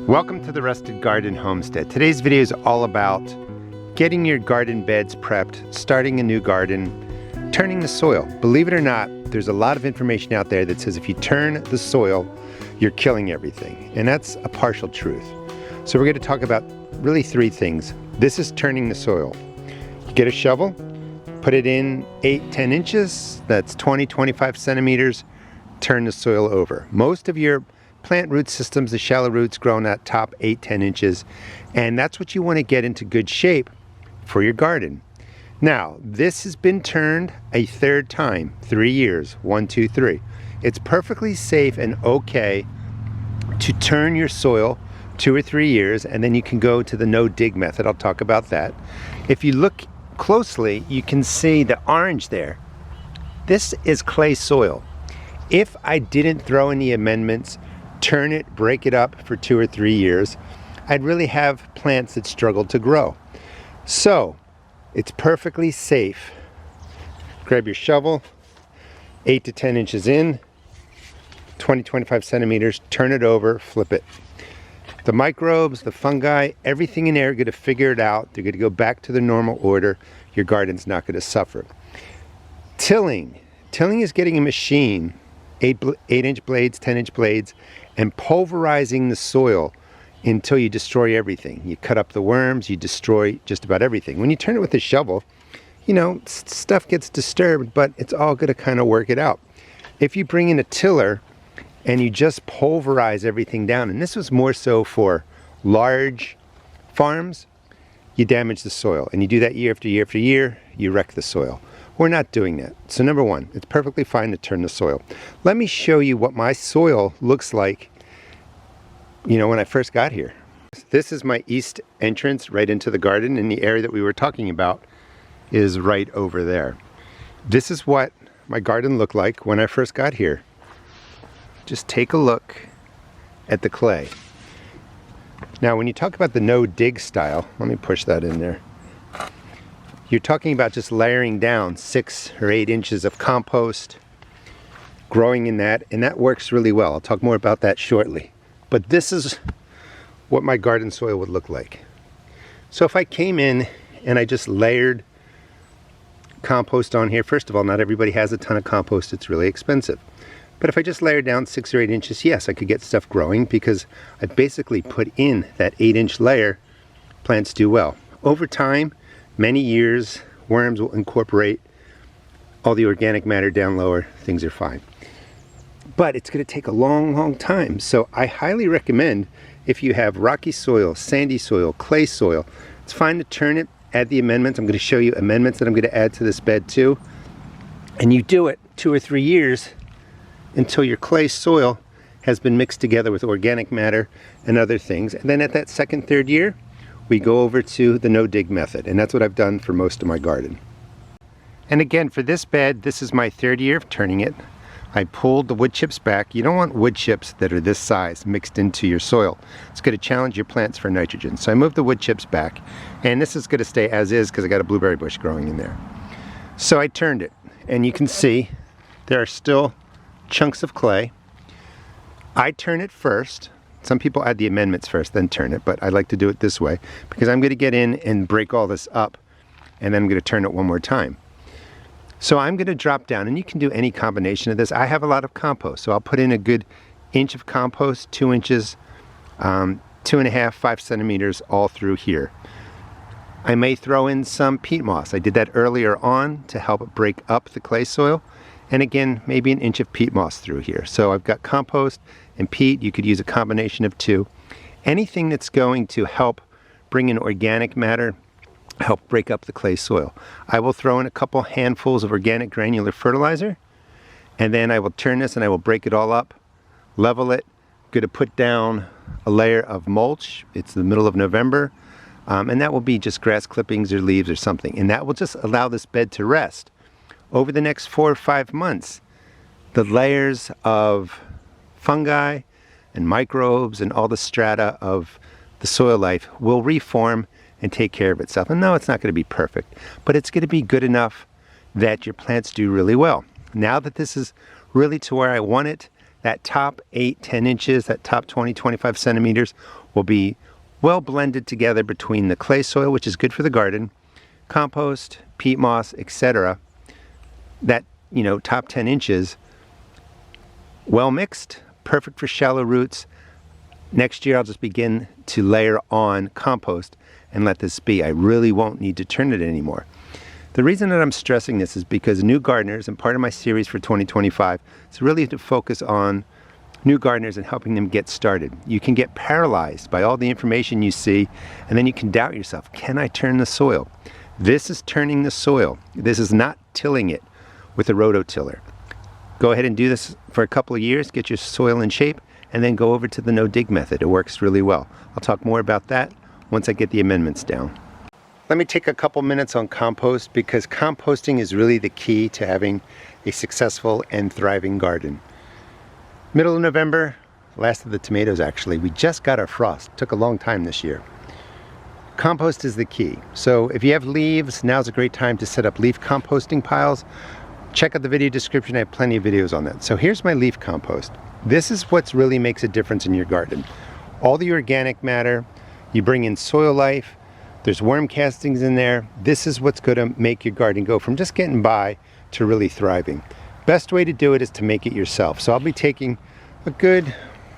Welcome to the Rusted Garden Homestead. Today's video is all about getting your garden beds prepped, starting a new garden, turning the soil. Believe it or not, there's a lot of information out there that says if you turn the soil, you're killing everything. And that's a partial truth. So we're going to talk about really three things. This is turning the soil. You get a shovel, put it in 8-10 inches, that's 20-25 centimeters, turn the soil over. Most of your plant root systems, the shallow roots, grow in that top 8-10 inches, and that's what you want to get into good shape for your garden. Now, this has been turned a third time, 3 years, 1, 2, 3. It's perfectly safe and okay to turn your soil 2 or 3 years, and then you can go to the no dig method. I'll talk about that. If you look closely, you can see the orange there. This is clay soil. If I didn't throw any amendments, turn it, break it up for 2 or 3 years, I'd really have plants that struggle to grow. So it's perfectly safe. Grab your shovel, 8 to 10 inches in, 20-25 centimeters, turn it over, flip it. The microbes, the fungi, everything in there are going to figure it out. They're going to go back to the normal order. Your garden's not going to suffer. Tilling is getting a machine, 8-inch blades, 10-inch blades, and pulverizing the soil until you destroy everything. You cut up the worms, you destroy just about everything. When you turn it with a shovel, you know, stuff gets disturbed, but it's all going to kind of work it out. If you bring in a tiller and you just pulverize everything down, and this was more so for large farms, you damage the soil. And you do that year after year after year, you wreck the soil. We're not doing that. So number one, it's perfectly fine to turn the soil. Let me show you what my soil looks like, you know, when I first got here. This is my east entrance right into the garden, and the area that we were talking about is right over there. This is what my garden looked like when I first got here. Just take a look at the clay. Now, when you talk about the no dig style, let me push that in there. You're talking about just layering down 6 or 8 inches of compost, growing in that, and that works really well. I'll talk more about that shortly. But this is what my garden soil would look like. So if I came in and I just layered compost on here, first of all, not everybody has a ton of compost. It's really expensive. But if I just layered down 6 or 8 inches, yes, I could get stuff growing because I basically put in that 8-inch layer. Plants do well. Over time, many years, worms will incorporate all the organic matter down lower. Things are fine. But it's going to take a long, long time. So I highly recommend, if you have rocky soil, sandy soil, clay soil, it's fine to turn it, add the amendments. I'm going to show you amendments that I'm going to add to this bed too. And you do it 2 or 3 years until your clay soil has been mixed together with organic matter and other things. And then at that second, third year, we go over to the no dig method, and that's what I've done for most of my garden. And again, for this bed, this is my third year of turning it. I pulled the wood chips back. You don't want wood chips that are this size mixed into your soil. It's going to challenge your plants for nitrogen. So I moved the wood chips back, and this is going to stay as is because I got a blueberry bush growing in there. So I turned it, and you can see there are still chunks of clay. I turn it first. Some people add the amendments first, then turn it, but I like to do it this way because I'm going to get in and break all this up, and then I'm going to turn it one more time. So I'm going to drop down, and you can do any combination of this. I have a lot of compost, so I'll put in a good inch of compost, 2 inches, 2.5, 5 centimeters all through here. I may throw in some peat moss. I did that earlier on to help break up the clay soil. And again, maybe an inch of peat moss through here. So I've got compost and peat. You could use a combination of two. Anything that's going to help bring in organic matter, help break up the clay soil. I will throw in a couple handfuls of organic granular fertilizer, and then I will turn this and I will break it all up, level it. I'm going to put down a layer of mulch. It's the middle of November, and that will be just grass clippings or leaves or something. And that will just allow this bed to rest. Over the next 4 or 5 months, the layers of fungi and microbes and all the strata of the soil life will reform and take care of itself. And no, it's not going to be perfect, but it's going to be good enough that your plants do really well. Now that this is really to where I want it, that top 8-10 inches, that top 20-25 centimeters will be well blended together between the clay soil, which is good for the garden, compost, peat moss, etc. That, top 10 inches, well mixed, perfect for shallow roots. Next year I'll just begin to layer on compost and let this be. I really won't need to turn it anymore. The reason that I'm stressing this is because new gardeners, and part of my series for 2025, is really to focus on new gardeners and helping them get started. You can get paralyzed by all the information you see, and then you can doubt yourself. Can I turn the soil? This is turning the soil. This is not tilling it with a rototiller. Go ahead and do this for a couple of years, get your soil in shape, and then go over to the no-dig method. It works really well. I'll talk more about that once I get the amendments down. Let me take a couple minutes on compost, because composting is really the key to having a successful and thriving garden. Middle of November, last of the tomatoes actually, we just got our frost. Took a long time this year. Compost is the key. So if you have leaves, now's a great time to set up leaf composting piles. Check out the video description, I have plenty of videos on that. So here's my leaf compost. This is what really makes a difference in your garden. All the organic matter, you bring in soil life, there's worm castings in there. This is what's going to make your garden go from just getting by to really thriving. Best way to do it is to make it yourself. So I'll be taking a good,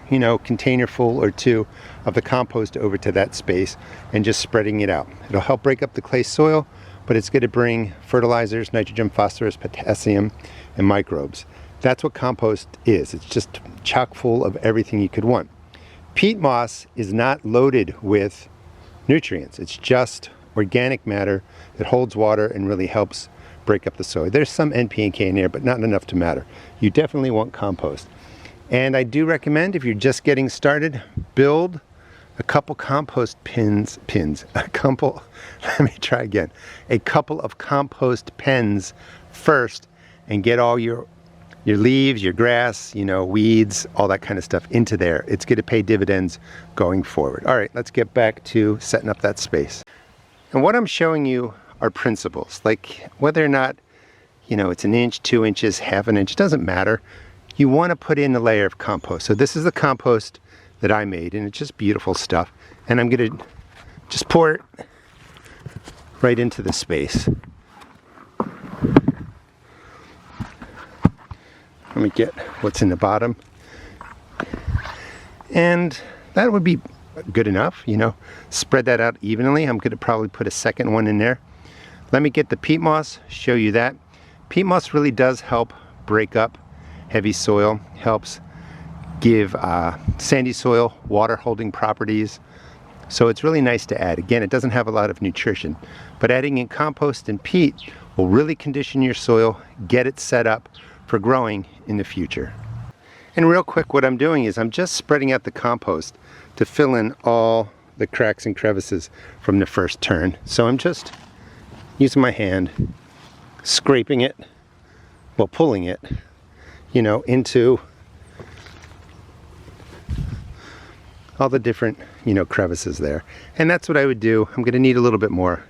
container full or two of the compost over to that space and just spreading it out. It'll help break up the clay soil, but it's going to bring fertilizers, nitrogen, phosphorus, potassium, and microbes. That's what compost is. It's just chock full of everything you could want. Peat moss is not loaded with nutrients. It's just organic matter that holds water and really helps break up the soil. There's some NP and K in there, but not enough to matter. You definitely want compost. And I do recommend, if you're just getting started, build a couple compost a couple of compost pens first, and get all your leaves, your grass, weeds, all that kind of stuff into there. It's going to pay dividends going forward. All right, let's get back to setting up that space. And what I'm showing you are principles, like whether or not, it's an inch, 2 inches, half an inch, it doesn't matter. You want to put in a layer of compost. So this is the compost that I made, and it's just beautiful stuff. And I'm going to just pour it right into the space. Let me get what's in the bottom. And that would be good enough, Spread that out evenly. I'm going to probably put a second one in there. Let me get the peat moss, show you that. Peat moss really does help break up heavy soil, helps give sandy soil water holding properties. So it's really nice to add. Again, it doesn't have a lot of nutrition, but adding in compost and peat will really condition your soil, get it set up for growing in the future. And real quick, what I'm doing is I'm just spreading out the compost to fill in all the cracks and crevices from the first turn. So I'm just using my hand, scraping it, pulling it, into all the different, crevices there. And that's what I would do. I'm going to need a little bit more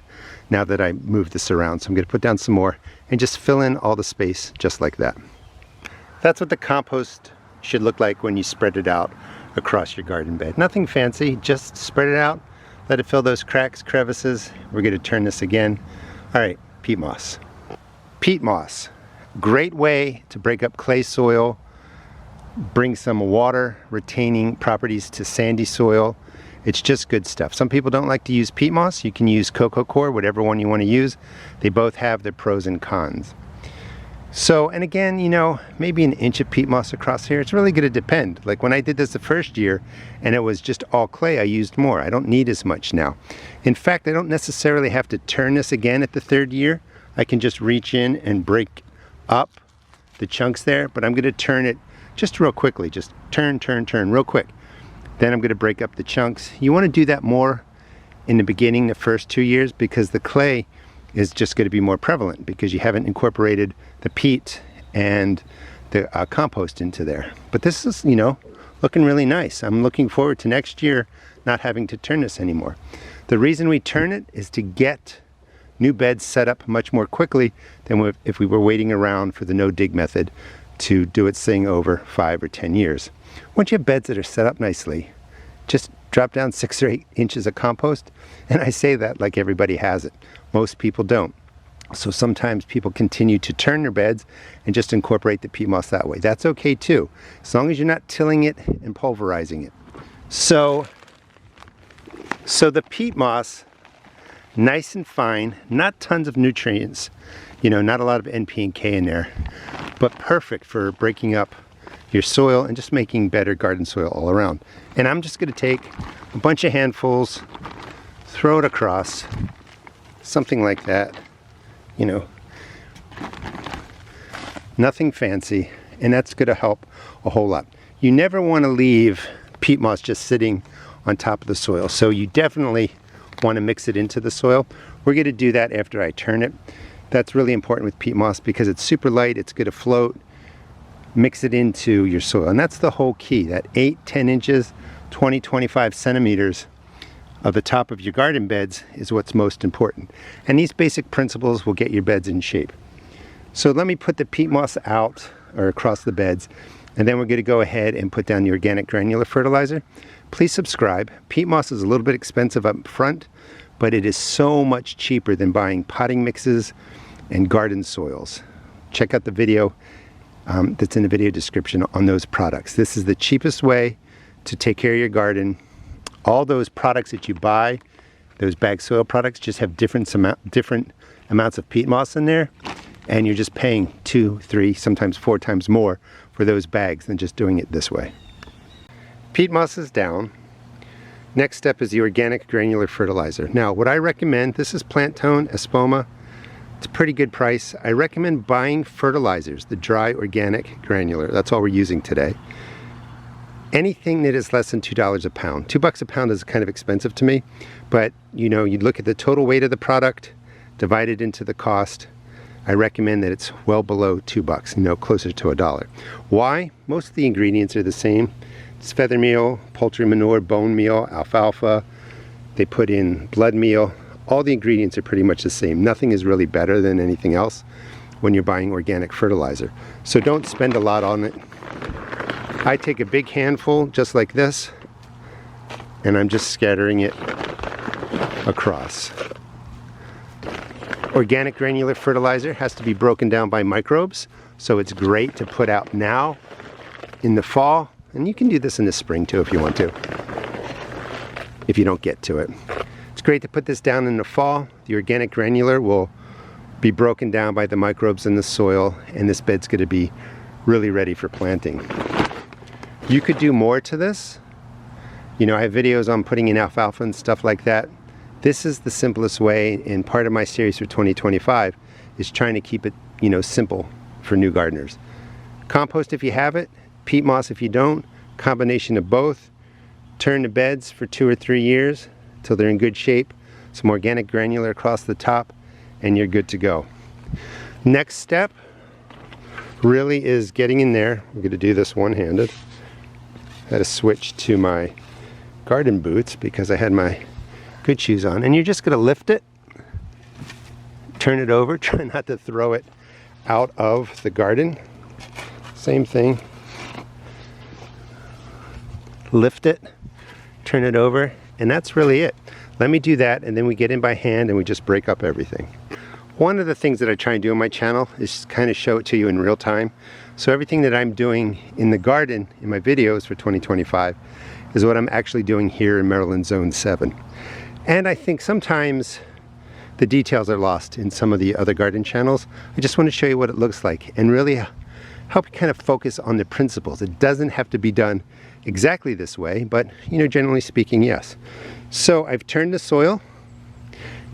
now that I move this around. So I'm going to put down some more and just fill in all the space just like that. That's what the compost should look like when you spread it out across your garden bed. Nothing fancy, just spread it out, let it fill those cracks, crevices. We're going to turn this again. All right, peat moss. Peat moss, great way to break up clay soil, bring some water retaining properties to sandy soil. It's just good stuff. Some people don't like to use peat moss. You can use coco coir, whatever one you want to use. They both have their pros and cons. So, and again, maybe an inch of peat moss across here. It's really going to depend. Like when I did this the first year and it was just all clay, I used more. I don't need as much now. In fact, I don't necessarily have to turn this again at the third year. I can just reach in and break up the chunks there, but I'm going to turn it just real quickly. Just turn real quick. Then I'm going to break up the chunks. You want to do that more in the beginning, the first 2 years, because the clay is just going to be more prevalent because you haven't incorporated the peat and the compost into there. But this is, looking really nice. I'm looking forward to next year not having to turn this anymore. The reason we turn it is to get new beds set up much more quickly than if we were waiting around for the no-dig method to do its thing over 5 or 10 years. Once you have beds that are set up nicely, just drop down 6 or 8 inches of compost. And I say that like everybody has it. Most people don't. So sometimes people continue to turn their beds and just incorporate the peat moss that way. That's okay too, as long as you're not tilling it and pulverizing it. So the peat moss, nice and fine, not tons of nutrients, you know, not a lot of NP and K in there, but perfect for breaking up your soil and just making better garden soil all around. And I'm just going to take a bunch of handfuls, throw it across, something like that, you know, nothing fancy, and that's going to help a whole lot. You never want to leave peat moss just sitting on top of the soil, so you definitely want to mix it into the soil. We're going to do that after I turn it. That's really important with peat moss because it's super light, it's going to float. Mix it into your soil, and that's the whole key. That 8-10 inches, 20-25 centimeters of the top of your garden beds is what's most important, and these basic principles will get your beds in shape. So let me put the peat moss out or across the beds, and then we're going to go ahead and put down the organic granular fertilizer. Please subscribe. Peat moss is a little bit expensive up front, but it is so much cheaper than buying potting mixes and garden soils. Check out the video that's in the video description on those products. This is the cheapest way to take care of your garden. All those products that you buy, those bag soil products, just have different amounts of peat moss in there, and you're just paying 2, 3, sometimes 4 times more for those bags than just doing it this way. Peat moss is down. Next step is the organic granular fertilizer. Now, what I recommend, this is Plant Tone Espoma. It's a pretty good price. I recommend buying fertilizers, the dry organic granular. That's all we're using today. Anything that is less than $2 a pound. $2 a pound is kind of expensive to me, but you know, you look at the total weight of the product, divide it into the cost. I recommend that it's well below $2, you know, closer to $1. Why? Most of the ingredients are the same. It's feather meal, poultry manure, bone meal, alfalfa. They put in blood meal. All the ingredients are pretty much the same. Nothing is really better than anything else when you're buying organic fertilizer. So don't spend a lot on it. I take a big handful just like this, and I'm just scattering it across. Organic granular fertilizer has to be broken down by microbes, so it's great to put out now in the fall, and you can do this in the spring too if you want to, if you don't get to it. It's great to put this down in the fall. The organic granular will be broken down by the microbes in the soil, and this bed's going to be really ready for planting. You could do more to this. You know, I have videos on putting in alfalfa and stuff like that. This is the simplest way, and part of my series for 2025 is trying to keep it, you know, simple for new gardeners. Compost if you have it, peat moss if you don't, combination of both. Turn the beds for 2 or 3 years till they're in good shape. Some organic granular across the top, and you're good to go. Next step really is getting in there. We're going to do this one-handed. I had to switch to my garden boots because I had my good shoes on, and you're just going to lift it, turn it over, try not to throw it out of the garden. Same thing. Lift it, turn it over, and that's really it. Let me do that, and then we get in by hand and we just break up everything. One of the things that I try and do on my channel is kind of show it to you in real time. So everything that I'm doing in the garden in my videos for 2025 is what I'm actually doing here in Maryland Zone 7. And I think sometimes the details are lost in some of the other garden channels. I just want to show you what it looks like and really help you kind of focus on the principles. It doesn't have to be done exactly this way, but you know, generally speaking, yes. So I've turned the soil,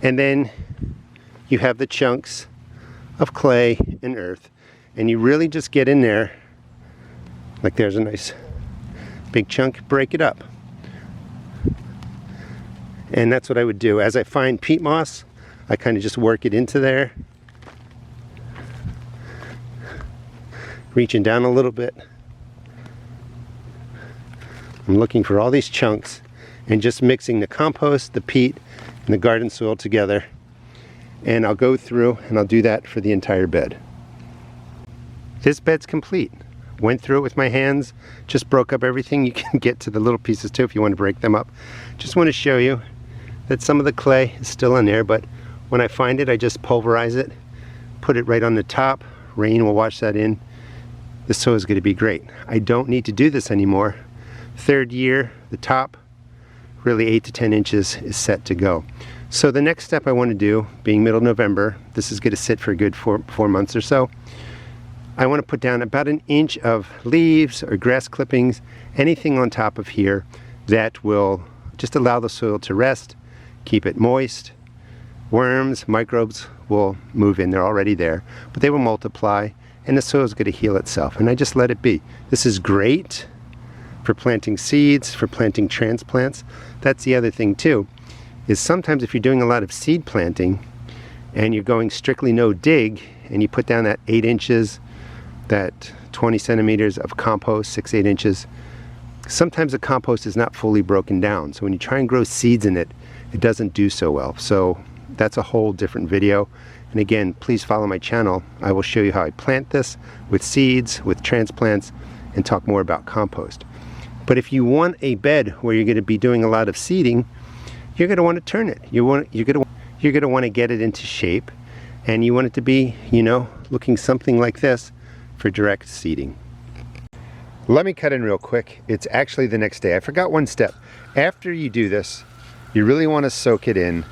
and then you have the chunks of clay and earth, and you really just get in there, like there's a nice big chunk, break it up. And that's what I would do. As I find peat moss, I kind of just work it into there, reaching down a little bit. I'm looking for all these chunks and just mixing the compost, the peat, and the garden soil together. And I'll go through and I'll do that for the entire bed. This bed's complete. Went through it with my hands, just broke up everything. You can get to the little pieces too if you want to break them up. Just want to show you that some of the clay is still in there, but when I find it, I just pulverize it, put it right on the top. Rain will wash that in. The soil is going to be great. I don't need to do this anymore. Third year, the top, really 8 to 10 inches is set to go. So the next step I want to do, being middle November, this is going to sit for a good four months or so. I want to put down about an inch of leaves or grass clippings, anything on top of here that will just allow the soil to rest, keep it moist. Worms, microbes will move in, they're already there, but they will multiply and the soil is going to heal itself, and I just let it be. This is great for planting seeds, for planting transplants. That's the other thing too, is sometimes if you're doing a lot of seed planting and you're going strictly no dig and you put down that 8 inches, that 20 centimeters of compost, 6-8 inches, sometimes the compost is not fully broken down. So when you try and grow seeds in it, it doesn't do so well. So that's a whole different video. And again, please follow my channel. I will show you how I plant this with seeds, with transplants, and talk more about compost. But if you want a bed where you're going to be doing a lot of seeding, you're going to want to turn it. You're going to want to get it into shape, and you want it to be, you know, looking something like this for direct seeding. Let me cut in real quick. It's actually the next day. I forgot one step. After you do this, you really want to soak it in.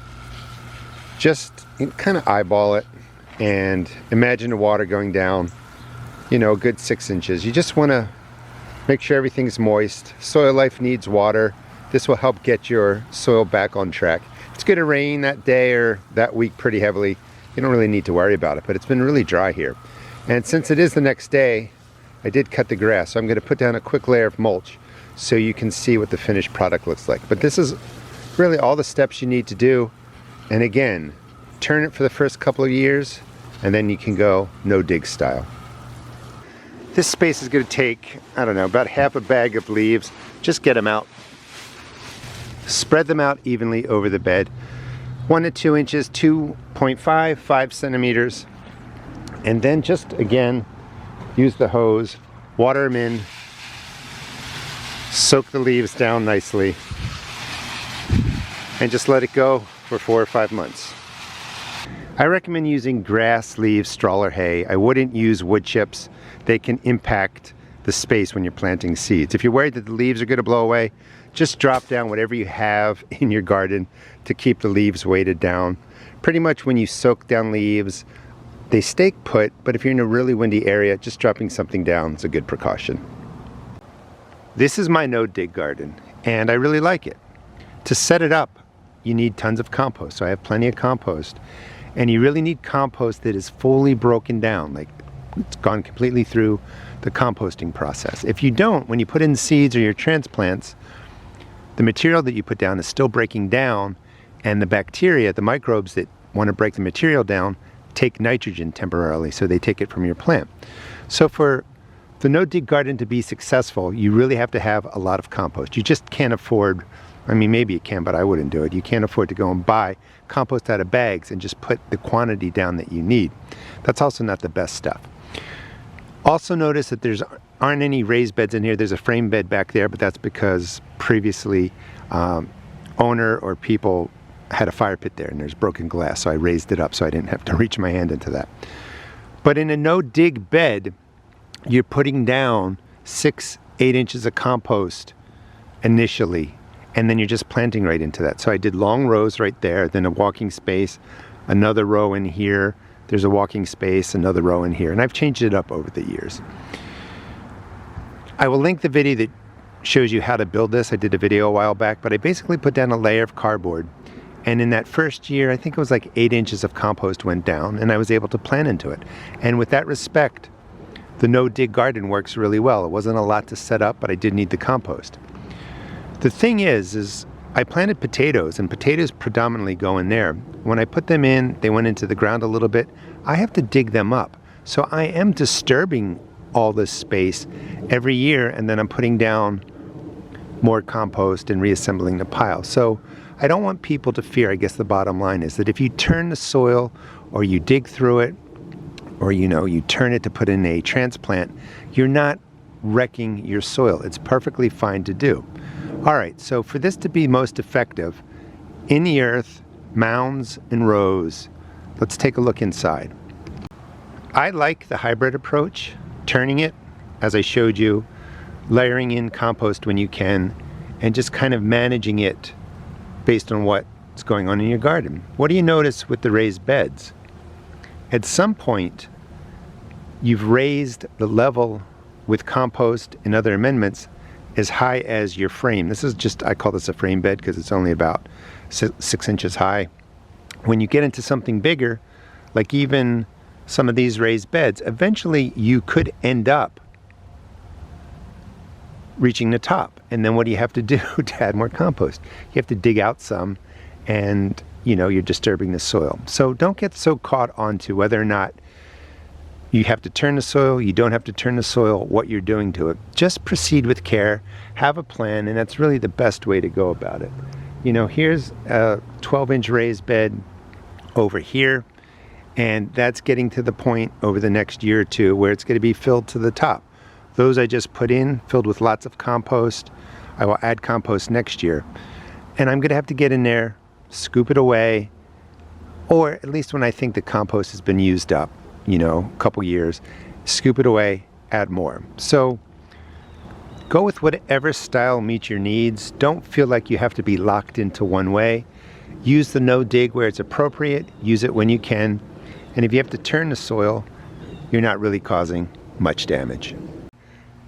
Just kind of eyeball it and imagine the water going down, you know, a good 6 inches. You just want to make sure everything's moist. Soil life needs water. This will help get your soil back on track. If it's going to rain that day or that week pretty heavily, you don't really need to worry about it, but it's been really dry here. And since it is the next day, I did cut the grass, so I'm going to put down a quick layer of mulch so you can see what the finished product looks like. But this is really all the steps you need to do. And again, turn it for the first couple of years, and then you can go no dig style. This space is going to take, I don't know, about half a bag of leaves. Just get them out. Spread them out evenly over the bed. 1 to 2 inches, 2.5, 5 centimeters. And then just, again, use the hose, water them in, soak the leaves down nicely, and just let it go for 4 or 5 months. I recommend using grass, leaves, straw, or hay. I wouldn't use wood chips. They can impact the space when you're planting seeds. If you're worried that the leaves are going to blow away, just drop down whatever you have in your garden to keep the leaves weighted down. Pretty much when you soak down leaves, they stay put, but if you're in a really windy area, just dropping something down is a good precaution. This is my no-dig garden, and I really like it. To set it up, you need tons of compost, so I have plenty of compost. And you really need compost that is fully broken down, like it's gone completely through the composting process. If you don't, when you put in seeds or your transplants, the material that you put down is still breaking down, and the bacteria, the microbes that want to break the material down, take nitrogen temporarily, so they take it from your plant. So for the no-dig garden to be successful, you really have to have a lot of compost. You just can't afford, I mean, maybe you can, but I wouldn't do it. You can't afford to go and buy compost out of bags and just put the quantity down that you need. That's also not the best stuff. Also notice that aren't any raised beds in here. There's a frame bed back there, but that's because previously owner or people had a fire pit there and there's broken glass, so I raised it up so I didn't have to reach my hand into that. But in a no-dig bed, you're putting down 6-8 inches of compost initially, and then you're just planting right into that. So I did long rows right there, then a walking space, another row in here, there's a walking space, another row in here, and I've changed it up over the years. I will link the video that shows you how to build this. I did a video a while back, but I basically put down a layer of cardboard, and in that first year, I think it was like 8 inches of compost went down, and I was able to plant into it. And with that respect, the no-dig garden works really well. It wasn't a lot to set up, but I did need the compost. The thing is I planted potatoes, and potatoes predominantly go in there. When I put them in, they went into the ground a little bit. I have to dig them up. So I am disturbing all this space every year, and then I'm putting down more compost and reassembling the pile. So I don't want people to fear. I guess the bottom line is that if you turn the soil or you dig through it, or you turn it to put in a transplant, you're not wrecking your soil. It's perfectly fine to do. All right, so for this to be most effective, in the earth, mounds and rows, let's take a look inside. I like the hybrid approach, turning it, as I showed you, layering in compost when you can, and just kind of managing it based on what's going on in your garden. What do you notice with the raised beds? At some point, you've raised the level with compost and other amendments as high as your frame. This is just, I call this a frame bed because it's only about 6 inches high. When you get into something bigger, like even some of these raised beds, eventually you could end up reaching the top. And then what do you have to do to add more compost? You have to dig out some, and you're disturbing the soil. So don't get so caught onto whether or not you have to turn the soil, you don't have to turn the soil, what you're doing to it. Just proceed with care, have a plan, and that's really the best way to go about it. Here's a 12-inch raised bed over here, and that's getting to the point over the next year or two where it's going to be filled to the top. Those I just put in, filled with lots of compost. I will add compost next year. And I'm going to have to get in there, scoop it away, or at least when I think the compost has been used up, a couple years, scoop it away, add more. So go with whatever style meets your needs. Don't feel like you have to be locked into one way. Use the no dig where it's appropriate, use it when you can, and if you have to turn the soil, you're not really causing much damage.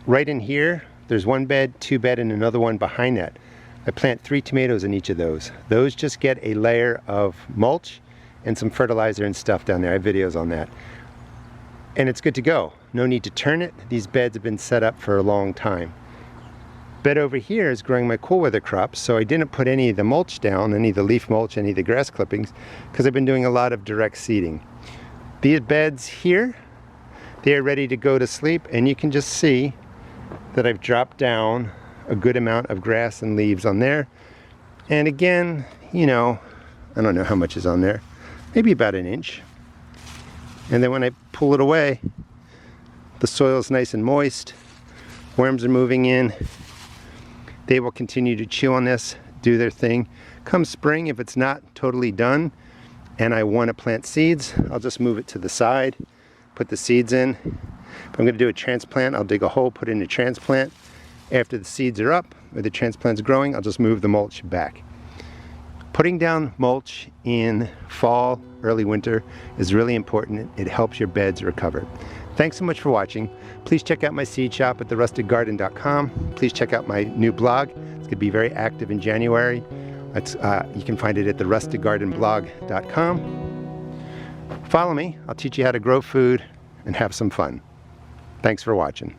Right in here, there's one bed, two bed, and another one behind that. I plant 3 tomatoes in each of those. Those just get a layer of mulch and some fertilizer and stuff down there. I have videos on that. And it's good to go. No need to turn it. These beds have been set up for a long time. Bed over here is growing my cool weather crops, so I didn't put any of the mulch down, any of the leaf mulch, any of the grass clippings, because I've been doing a lot of direct seeding. These beds here, they are ready to go to sleep, and you can just see that I've dropped down a good amount of grass and leaves on there. And again, I don't know how much is on there, maybe about 1 inch. And then when I pull it away, the soil is nice and moist, worms are moving in. They will continue to chew on this, do their thing. Come spring, if it's not totally done and I want to plant seeds, I'll just move it to the side, put the seeds in. If I'm going to do a transplant, I'll dig a hole, put in a transplant. After the seeds are up or the transplant's growing, I'll just move the mulch back. Putting down mulch in fall, early winter is really important. It helps your beds recover. Thanks so much for watching. Please check out my seed shop at therustedgarden.com. Please check out my new blog. It's going to be very active in January. You can find it at therustedgardenblog.com. Follow me. I'll teach you how to grow food and have some fun. Thanks for watching.